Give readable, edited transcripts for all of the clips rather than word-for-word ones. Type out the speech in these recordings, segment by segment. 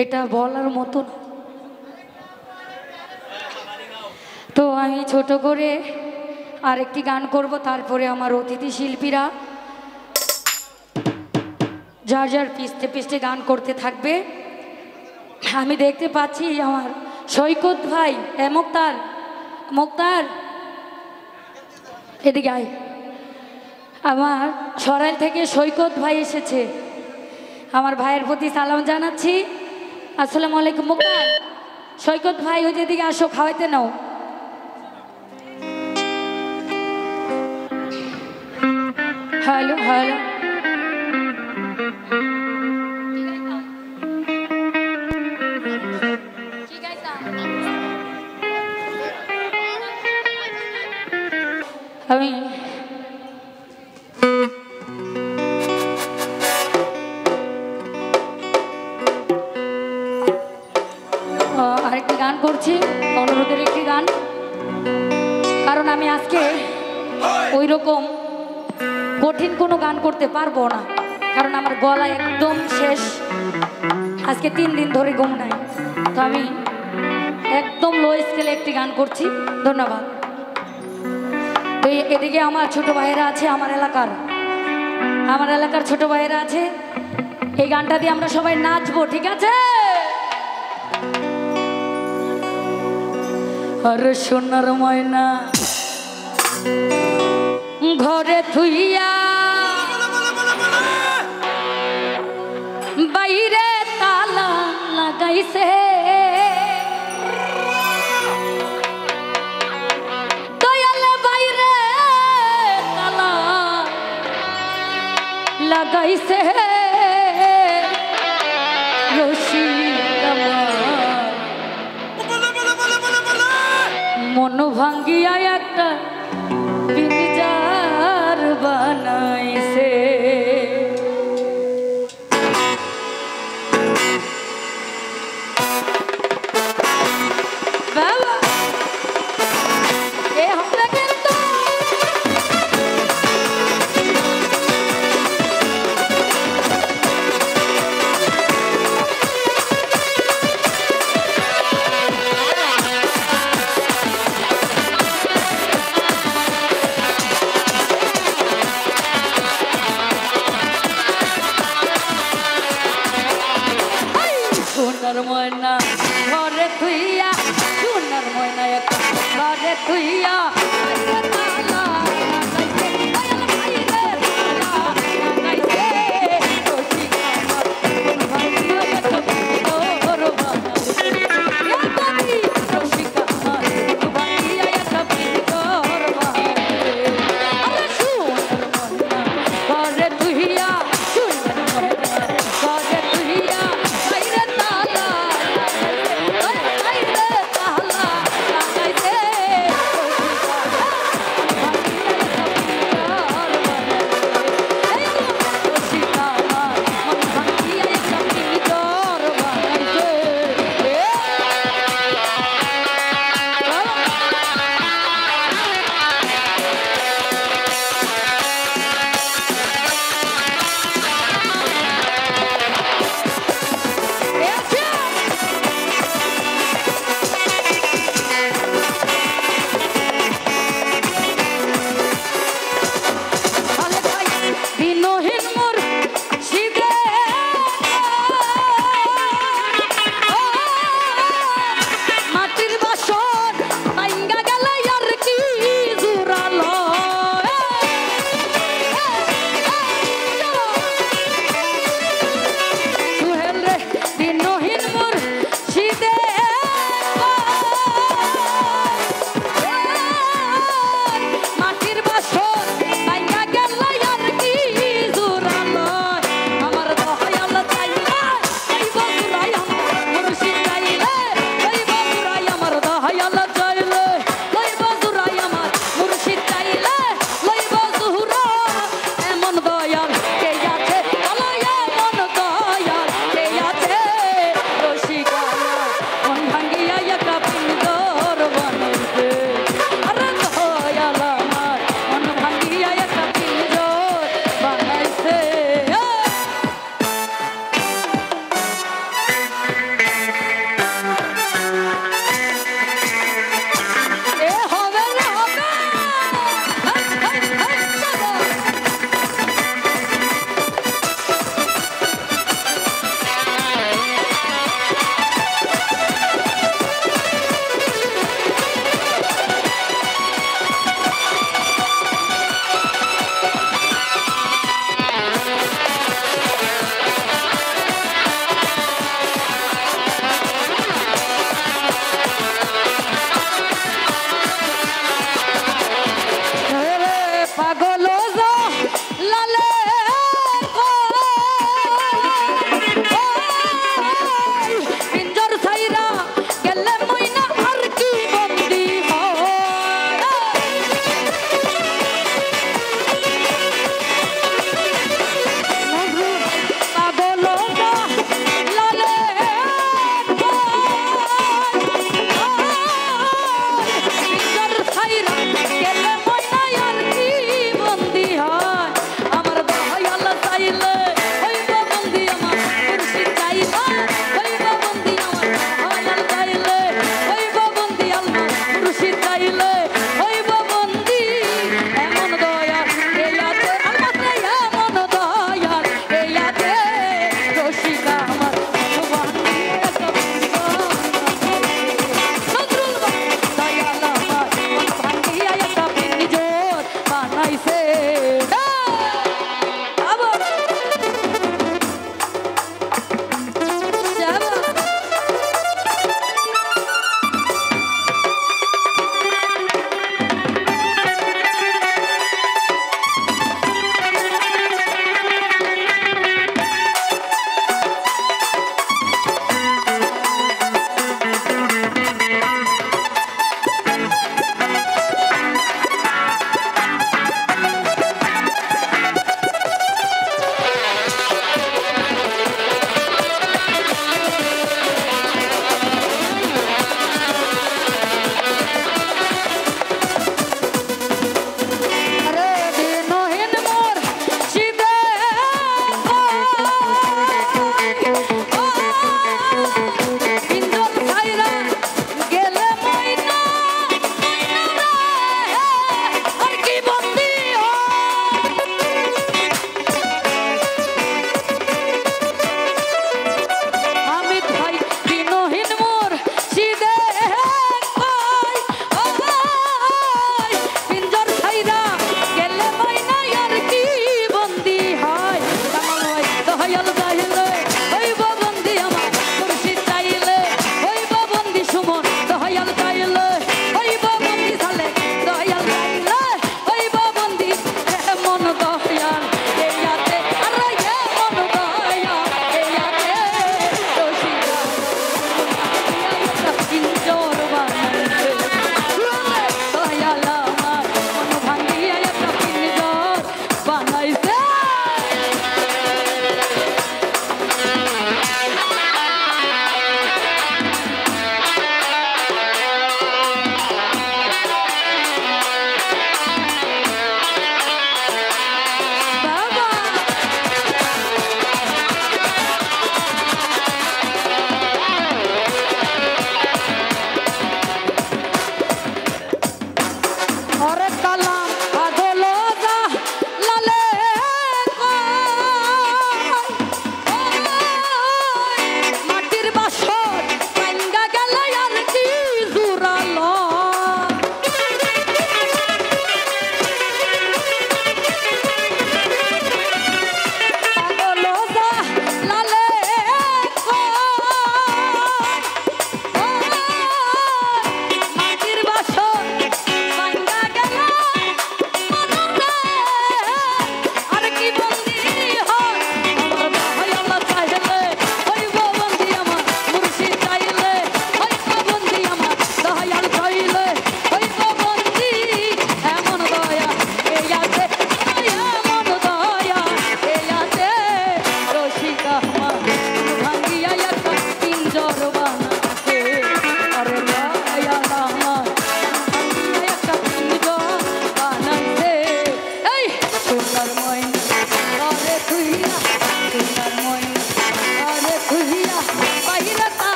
এটা বলার মতো না। তো আমি ছোট করে আরেকটি গান করব, তারপরে আমার অতিথি শিল্পীরা যার যার পিছতে পিছতে গান করতে থাকবে। আমি দেখতে পাচ্ছি আমার সৈকত ভাই, মুক্তার মুক্তার এদিকে আয়। আমার সরাইল থেকে সৈকত ভাই এসেছে, আমার ভাইয়ের প্রতি সালাম জানাচ্ছি। আসসালামু আলাইকুম। মুক্তার, সৈকত ভাই ওই যেদিকে আসো, খাওয়াইতে নাও। হ্যালো হ্যালো, আমি আরেকটি গান করছি, অনুরোধের একটি গান। কারণ আমি আজকে ওই রকম কঠিন কোনো গান করতে পারবো না, কারণ আমার গলা একদম শেষ। আজকে 3 দিন ধরে ঘুম নাই, তো আমি একদম লো স্কেলে একটি গান করছি। ধন্যবাদ। তো এদিকে আমার ছোট ভাইয়েরা আছে, আমার এলাকার ছোট ভাইয়েরা আছে। এই গানটা দিয়ে আমরা সবাই নাচবো, ঠিক আছে? আরে সোনার ময়না ঘরে থুইয়া বাইরে তালা লাগাইছে, দয়ালে বাইরে তালা লাগাইছে, মন ভাঙ্গিয়া একটা পিঞ্জার বানাইছে। বাবা এ আমরা কিন্তু সোনার ময়না ঘরে থুইয়া, সোনার ময়না একটা ঘরে থুইয়া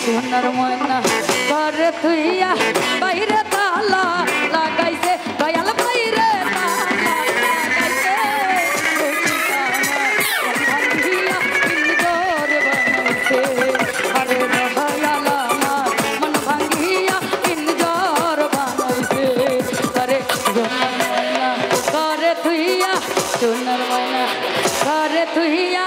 সোনার ময়না ঘরে থুইয়া বাইরে তালা লাগাইছে দয়াল বাইরে তালা লাগাইছে ভাঙ্গিয়া পিঞ্জর বানাইছে আরে দয়াল আমার মন ভাঙ্গিয়া পিঞ্জর বানাইছে আরে সোনার ময়না ঘরে থুইয়া সোনার ময়না ঘরে থুইয়া